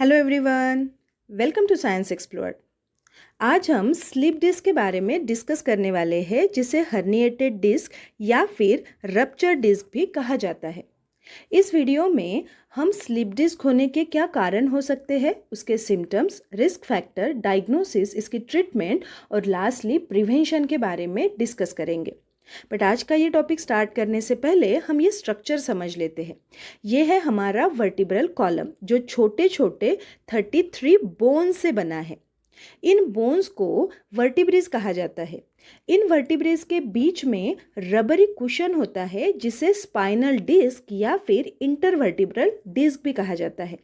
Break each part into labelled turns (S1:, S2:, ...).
S1: Hello everyone, welcome to science explored. आज हम slip disc के बारे में डिस्कस करने वाले हैं, जिसे हर्निएटेड डिस्क या फिर रप्चर डिस्क भी कहा जाता है। इस वीडियो में हम स्लिप डिस्क होने के क्या कारण हो सकते हैं, उसके सिम्टम्स, रिस्क फैक्टर, डायग्नोसिस, इसकी ट्रीटमेंट और लास्टली प्रिवेंशन के बारे में डिस्कस करेंगे। बट आज का ये टॉपिक स्टार्ट करने से पहले हम ये स्ट्रक्चर समझ लेते हैं। ये है हमारा वर्टिब्रल कॉलम, जो छोटे छोटे 33 बोन्स से बना है। इन बोन्स को वर्टिब्रेस कहा जाता है। इन वर्टिब्रेस के बीच में रबरी कुशन होता है, जिसे स्पाइनल डिस्क या फिर इंटरवर्टिब्रल डिस्क भी कहा जाता है।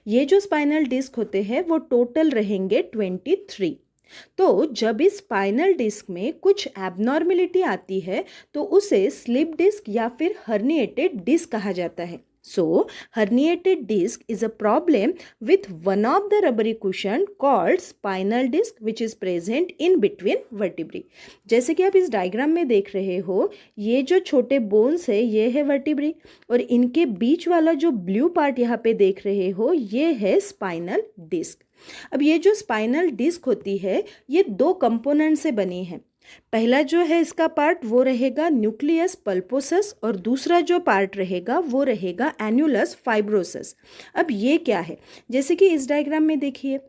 S1: ये जो स्पाइनल डिस्क होते हैं वो टोटल रहेंगे 23। तो जब इस स्पाइनल डिस्क में कुछ एबनॉर्मेलिटी आती है तो उसे स्लिप डिस्क या फिर हर्निएटेड डिस्क कहा जाता है। So, herniated disc is a problem with one of the rubbery cushion called spinal disc which is present in between vertebrae. जैसे कि आप इस डायग्राम में देख रहे हो, ये जो छोटे बोन्स है ये है वर्टिब्री और इनके बीच वाला जो ब्लू पार्ट यहाँ पे देख रहे हो ये है स्पाइनल डिस्क। अब ये जो स्पाइनल डिस्क होती है ये दो कंपोनेंट से बनी है। पहला जो है इसका पार्ट वो रहेगा न्यूक्लियस पल्पोसस और दूसरा जो पार्ट रहेगा वो रहेगा एन्युलस फाइब्रोसस। अब ये क्या है, जैसे कि इस डायग्राम में देखिए,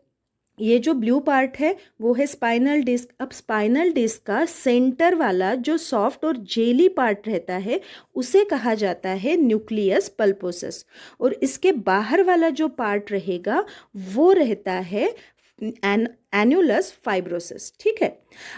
S1: ये जो ब्लू पार्ट है वो है स्पाइनल डिस्क। अब स्पाइनल डिस्क का सेंटर वाला जो सॉफ्ट और जेली पार्ट रहता है उसे कहा जाता है न्यूक्लियस पल्पोसस और इसके बाहर वाला जो पार्ट रहेगा वो रहता है एन्युलस फाइब्रोसिस। ठीक है।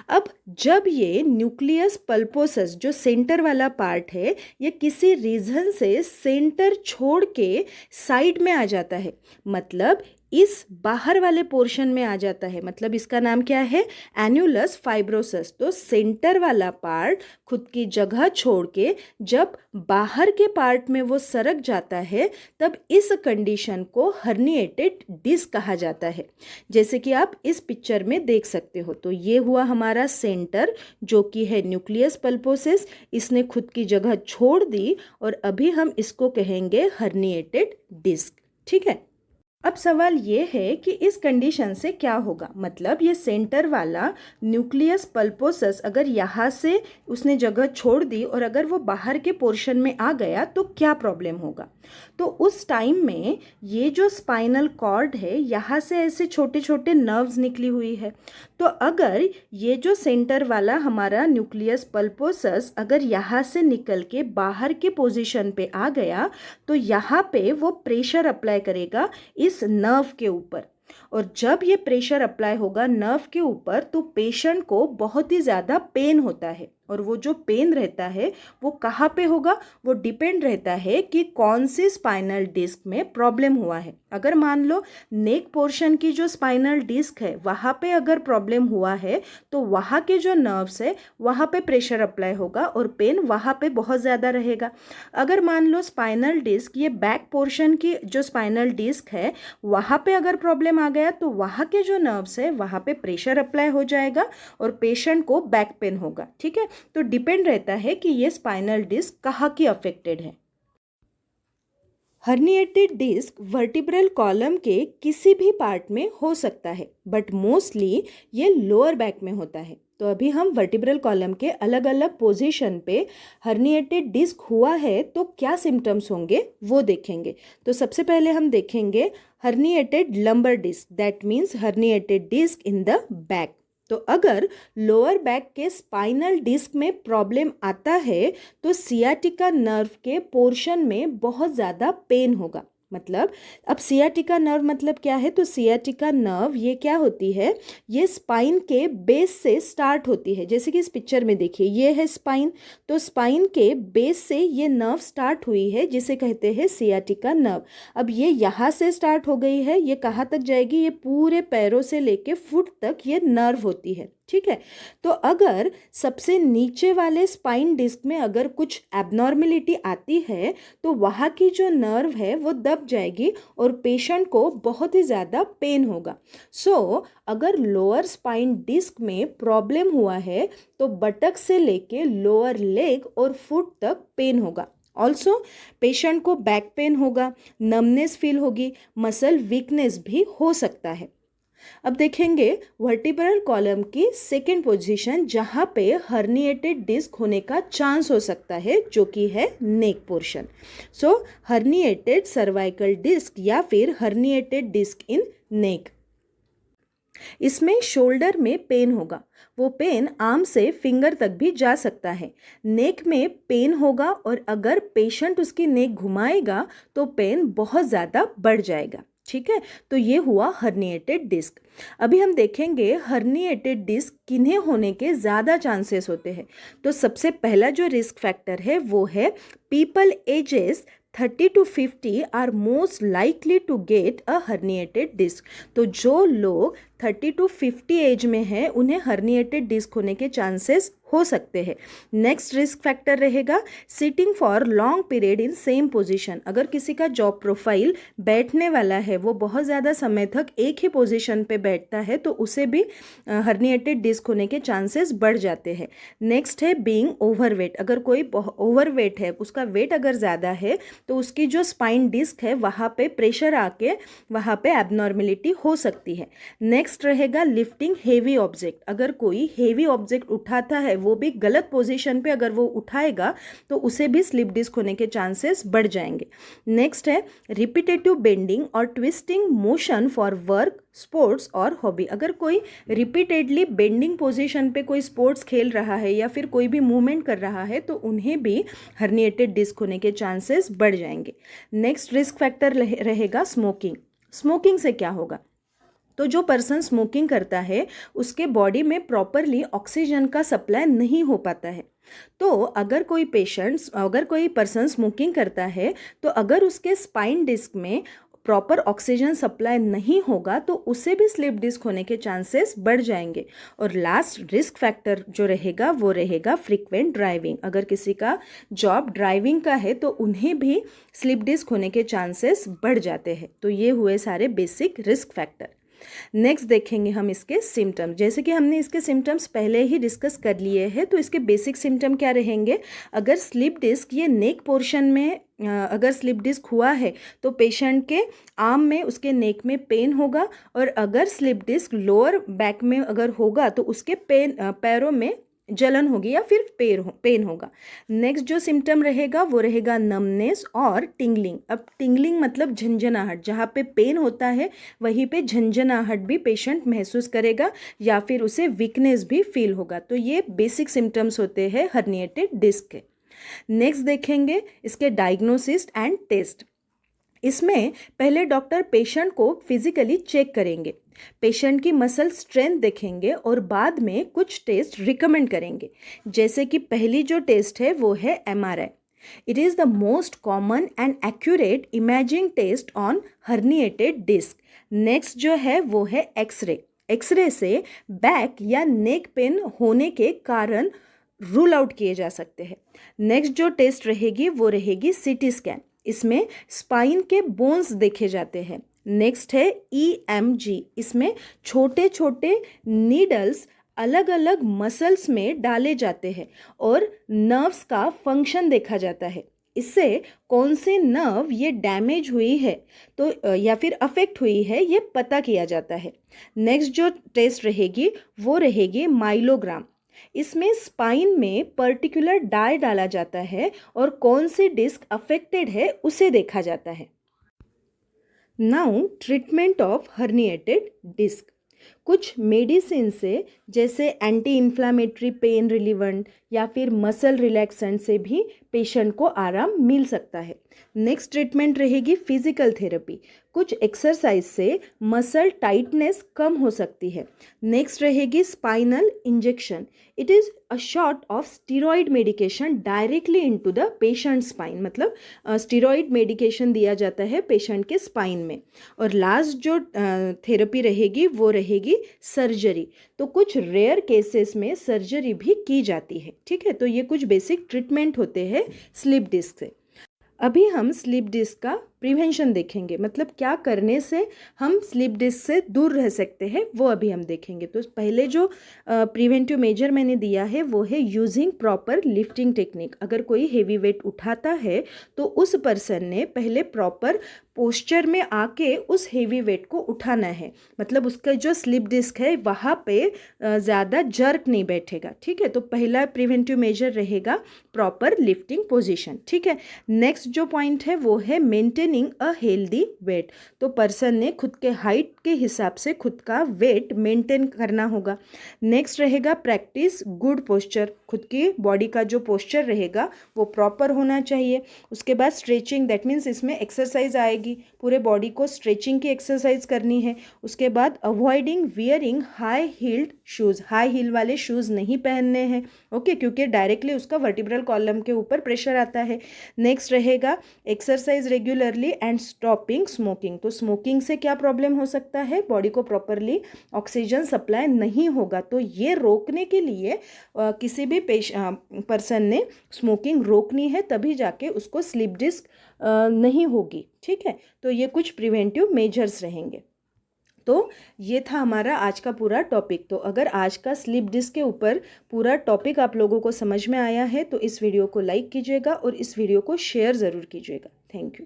S1: अब जब ये न्यूक्लियस पल्पोसस जो सेंटर वाला पार्ट है ये किसी रीजन से सेंटर छोड़ के साइड में आ जाता है, मतलब इस बाहर वाले पोर्शन में आ जाता है, मतलब इसका नाम क्या है, एन्युलस फाइब्रोसस। तो सेंटर वाला पार्ट खुद की जगह छोड़ के जब बाहर के पार्ट में वो सरक जाता है तब इस कंडीशन को हर्निएटेड डिस्क कहा जाता है। जैसे कि आप इस पिक्चर में देख सकते हो, तो ये हुआ हमारा सेंटर जो कि है न्यूक्लियस पल्पोसिस, इसने खुद की जगह छोड़ दी और अभी हम इसको कहेंगे हर्निएटेड डिस्क। ठीक है। अब सवाल ये है कि इस कंडीशन से क्या होगा, मतलब ये सेंटर वाला न्यूक्लियस पल्पोसस अगर यहाँ से उसने जगह छोड़ दी और अगर वो बाहर के पोर्शन में आ गया तो क्या प्रॉब्लम होगा। तो उस टाइम में ये जो स्पाइनल कॉर्ड है यहाँ से ऐसे छोटे छोटे नर्व्स निकली हुई है, तो अगर ये जो सेंटर वाला हमारा न्यूक्लियस पल्पोसस अगर यहाँ से निकल के बाहर के पोजीशन पे आ गया तो यहाँ पे वो प्रेशर अप्लाई करेगा इस नर्व के ऊपर, और जब ये प्रेशर अप्लाई होगा नर्व के ऊपर तो पेशेंट को बहुत ही ज़्यादा पेन होता है। और वो जो पेन रहता है वो कहाँ पे होगा, वो डिपेंड रहता है कि कौन सी स्पाइनल डिस्क में प्रॉब्लम हुआ है। अगर मान लो नेक पोर्शन की जो स्पाइनल डिस्क है वहाँ पे अगर प्रॉब्लम हुआ है तो वहाँ के जो नर्व्स है वहाँ पे प्रेशर अप्लाई होगा और पेन वहाँ पे बहुत ज़्यादा रहेगा। अगर मान लो स्पाइनल डिस्क ये बैक पोर्शन की जो स्पाइनल डिस्क है वहाँ पे अगर प्रॉब्लम आ गया तो वहाँ के जो नर्व्स है वहाँ पे प्रेशर अप्लाई हो जाएगा और पेशेंट को बैक पेन होगा। ठीक है। तो डिपेंड रहता है कि ये स्पाइनल डिस्क कहाँ की अफेक्टेड है। हर्निएटेड डिस्क वर्टिब्रल कॉलम के किसी भी पार्ट में हो सकता है, बट मोस्टली ये लोअर बैक में होता है। तो अभी हम वर्टिब्रल कॉलम के अलग अलग पोजीशन पे हर्निएटेड डिस्क हुआ है तो क्या सिम्टम्स होंगे वो देखेंगे। तो सबसे पहले हम देखेंगे herniated lumbar disc, that means herniated disc in the back. तो अगर लोअर बैक के स्पाइनल डिस्क में प्रॉब्लम आता है तो सियाटिका नर्व के पोर्शन में बहुत ज़्यादा पेन होगा। मतलब अब सियाटिका नर्व मतलब क्या है, तो सियाटिका नर्व ये क्या होती है, ये स्पाइन के बेस से स्टार्ट होती है। जैसे कि इस पिक्चर में देखिए ये है स्पाइन, तो स्पाइन के बेस से ये नर्व स्टार्ट हुई है जिसे कहते हैं सियाटिका नर्व। अब ये यहाँ से स्टार्ट हो गई है, ये कहाँ तक जाएगी, ये पूरे पैरों से लेके फुट तक ये नर्व होती है। ठीक है। तो अगर सबसे नीचे वाले स्पाइन डिस्क में अगर कुछ एबनॉर्मेलिटी आती है तो वहाँ की जो नर्व है वो दब जाएगी और पेशेंट को बहुत ही ज़्यादा पेन होगा। अगर लोअर स्पाइन डिस्क में प्रॉब्लम हुआ है तो बटक से लेके लोअर लेग और फुट तक पेन होगा। ऑल्सो पेशेंट को बैक पेन होगा, नमनेस फील होगी, मसल वीकनेस भी हो सकता है। अब देखेंगे वर्टिब्रल कॉलम की सेकेंड पोजीशन जहाँ पे हर्निएटेड डिस्क होने का चांस हो सकता है, जो कि है नेक पोर्शन। सो हर्निएटेड सर्वाइकल डिस्क या फिर हर्निएटेड डिस्क इन नेक। इसमें शोल्डर में पेन होगा, वो पेन आर्म से फिंगर तक भी जा सकता है। नेक में पेन होगा और अगर पेशेंट उसकी नेक घुमाएगा तो पेन बहुत ज़्यादा बढ़ जाएगा। ठीक है, तो ये हुआ हर्निएटेड डिस्क। अभी हम देखेंगे हर्निएटेड डिस्क किन्हें होने के ज़्यादा चांसेस होते हैं। तो सबसे पहला जो रिस्क फैक्टर है वो है people ages 30 to 50 are most likely to get a herniated disc. तो जो लोग 30 to 50 एज में हैं उन्हें हर्निएटेड डिस्क होने के चांसेस हो सकते हैं। नेक्स्ट रिस्क फैक्टर रहेगा sitting for long period in same position. अगर किसी का जॉब प्रोफाइल बैठने वाला है, वो बहुत ज़्यादा समय तक एक ही पोजीशन पे बैठता है, तो उसे भी हर्निएटेड डिस्क होने के चांसेस बढ़ जाते हैं। नेक्स्ट है बीइंग ओवरवेट। अगर कोई ओवरवेट है, उसका वेट अगर ज़्यादा है, तो उसकी जो स्पाइन डिस्क है वहाँ पे प्रेशर आके वहाँ पे एबनॉर्मेलिटी हो सकती है। नेक्स्ट रहेगा लिफ्टिंग हेवी ऑब्जेक्ट। अगर कोई हेवी ऑब्जेक्ट उठाता है, वो भी गलत पोजीशन पे अगर वो उठाएगा, तो उसे भी स्लिप डिस्क होने के चांसेस बढ़ जाएंगे। नेक्स्ट है रिपीटेटिव बेंडिंग और twisting motion for work, sports और हॉबी। अगर कोई रिपीटेडली बेंडिंग पोजीशन पे कोई स्पोर्ट्स खेल रहा है या फिर कोई भी मूवमेंट कर रहा है, तो उन्हें भी हर्निएटेड डिस्क होने के चांसेस बढ़ जाएंगे। नेक्स्ट रिस्क फैक्टर रहेगा स्मोकिंग। स्मोकिंग से क्या होगा? तो जो पर्सन स्मोकिंग करता है उसके बॉडी में प्रॉपरली ऑक्सीजन का सप्लाई नहीं हो पाता है। तो अगर कोई पर्सन स्मोकिंग करता है, तो अगर उसके स्पाइन डिस्क में प्रॉपर ऑक्सीजन सप्लाई नहीं होगा, तो उसे भी स्लिप डिस्क होने के चांसेस बढ़ जाएंगे। और लास्ट रिस्क फैक्टर जो रहेगा वो रहेगा फ्रीक्वेंट ड्राइविंग। अगर किसी का जॉब ड्राइविंग का है, तो उन्हें भी स्लिप डिस्क होने के चांसेस बढ़ जाते हैं। तो ये हुए सारे बेसिक रिस्क फैक्टर। नेक्स्ट देखेंगे हम इसके सिम्टम्स। जैसे कि हमने इसके सिम्टम्स पहले ही डिस्कस कर लिए हैं, तो इसके बेसिक सिम्टम क्या रहेंगे? अगर स्लिप डिस्क ये नेक पोर्शन में अगर स्लिप डिस्क हुआ है, तो पेशेंट के आर्म में, उसके नेक में पेन होगा। और अगर स्लिप डिस्क लोअर बैक में अगर होगा, तो उसके पैरों में जलन होगी या फिर पेन होगा। नेक्स्ट जो सिम्टम रहेगा वो रहेगा नमनेस और टिंगलिंग। अब टिंगलिंग मतलब झंझनाहट, जहाँ पे पेन होता है वहीं पे झंझनाहट भी पेशेंट महसूस करेगा या फिर उसे वीकनेस भी फील होगा। तो ये बेसिक सिम्टम्स होते हैं हर्निएटेड डिस्क के। नेक्स्ट देखेंगे इसके डायग्नोसिस एंड टेस्ट। इसमें पहले डॉक्टर पेशेंट को फिजिकली चेक करेंगे, पेशेंट की मसल स्ट्रेंथ देखेंगे और बाद में कुछ टेस्ट रिकमेंड करेंगे। जैसे कि पहली जो टेस्ट है वो है MRI। It is the most common and accurate imaging test on herniated disc. Next जो है वो है एक्सरे। एक्सरे से बैक या नेक पेन होने के कारण रूल आउट किए जा सकते हैं। नेक्स्ट जो टेस्ट रहेगी वो रहेगी CT स्कैन। इसमें स्पाइन के बोन्स देखे जाते हैं। नेक्स्ट है EMG। इसमें छोटे छोटे नीडल्स अलग अलग मसल्स में डाले जाते हैं और नर्व्स का फंक्शन देखा जाता है। इससे कौन से नर्व ये डैमेज हुई है तो या फिर अफेक्ट हुई है, ये पता किया जाता है। नेक्स्ट जो टेस्ट रहेगी वो रहेगी माइलोग्राम। इसमें स्पाइन में पर्टिकुलर डाई डाला जाता है और कौन सी डिस्क अफेक्टेड है उसे देखा जाता है। Now treatment of herniated disc. कुछ मेडिसिन से, जैसे एंटी इन्फ्लामेटरी पेन रिलीवेंट या फिर मसल रिलैक्सेंट से भी पेशेंट को आराम मिल सकता है। नेक्स्ट ट्रीटमेंट रहेगी फिजिकल थेरेपी। कुछ एक्सरसाइज से मसल टाइटनेस कम हो सकती है। नेक्स्ट रहेगी spinal injection. It is a shot of steroid medication directly into the patient spine. मतलब स्टीरॉयड मेडिकेशन दिया जाता है पेशेंट के स्पाइन में। और लास्ट जो थेरेपी रहेगी वो रहेगी सर्जरी। तो कुछ रेयर केसेस में सर्जरी भी की जाती है। ठीक है, तो ये कुछ बेसिक ट्रीटमेंट होते हैं स्लिप डिस्क से। अभी हम स्लिप डिस्क का प्रिवेंशन देखेंगे, मतलब क्या करने से हम स्लिप डिस्क से दूर रह सकते हैं वो अभी हम देखेंगे। तो पहले जो प्रिवेंटिव मेजर मैंने दिया है वो है यूजिंग प्रॉपर लिफ्टिंग टेक्निक। अगर कोई हेवी वेट उठाता है तो उस पर्सन ने पहले प्रॉपर पोस्चर में आके उस हेवी वेट को उठाना है, मतलब उसका जो स्लिप डिस्क है वहाँ पे ज़्यादा जर्क नहीं बैठेगा। ठीक है, तो पहला प्रिवेंटिव मेजर रहेगा प्रॉपर लिफ्टिंग पोजीशन। ठीक है, नेक्स्ट जो पॉइंट है वो है मेंटेनिंग अ हेल्दी वेट। तो पर्सन ने खुद के हाइट के हिसाब से खुद का वेट मेंटेन करना होगा। नेक्स्ट रहेगा प्रैक्टिस गुड पोस्चर, खुद की बॉडी का जो पोस्चर रहेगा वो प्रॉपर होना चाहिए। उसके बाद स्ट्रेचिंग, दैट मीन्स इसमें एक्सरसाइज आएगी, पूरे बॉडी को स्ट्रेचिंग की एक्सरसाइज करनी है। उसके बाद avoiding wearing high heeled shoes, high heel वाले शूज़ नहीं पहनने हैं, ओके, क्योंकि डायरेक्टली उसका वर्टिब्रल कॉलम के ऊपर प्रेशर आता है। नेक्स्ट रहेगा exercise regularly and stopping smoking. तो स्मोकिंग से क्या प्रॉब्लम हो सकता है, बॉडी को प्रॉपरली ऑक्सीजन सप्लाई नहीं होगा, तो ये रोकने के लिए किसी भी पर्सन ने स्मोकिंग रोकनी है, तभी जाके उसको स्लिप डिस्क नहीं होगी। ठीक है, तो ये कुछ प्रिवेंटिव मेजर्स रहेंगे। तो ये था हमारा आज का पूरा टॉपिक। तो अगर आज का स्लिप डिस्क के ऊपर पूरा टॉपिक आप लोगों को समझ में आया है तो इस वीडियो को लाइक कीजिएगा और इस वीडियो को शेयर ज़रूर कीजिएगा। Thank you.